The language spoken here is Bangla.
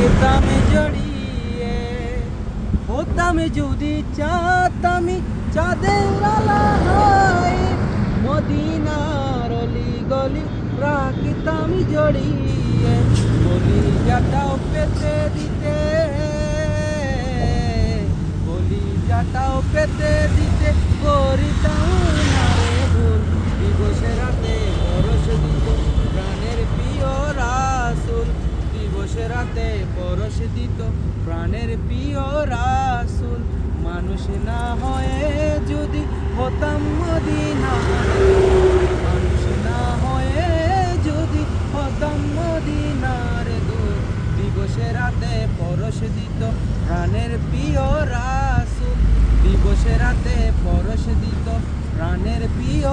যেতাম জড়িয়ে, হতাম যদি চাঁদ আমি চাঁদের আলাই, মদিনার অলি গলি রাখিতাম জড়িয়ে, বলি যাটাও পেতে দিতে, বলি যাটাও পেতে দিতে করিতাম না রে ভুল। দিবসে রাতে পরশ দিত প্রাণের প্রিয় রাসূল, দিবসে রাতে পরশ দিত প্রাণের প্রিয় রাসূল। মানুষ না হয়ে যদি হতাম মদিনার, মানুষ না হয়ে যদি হতাম মদিনার দূত। দিবসে রাতে পরশ দিত প্রাণের প্রিয় রাসূল, দিবসে রাতে পরশ দিত প্রাণের প্রিয়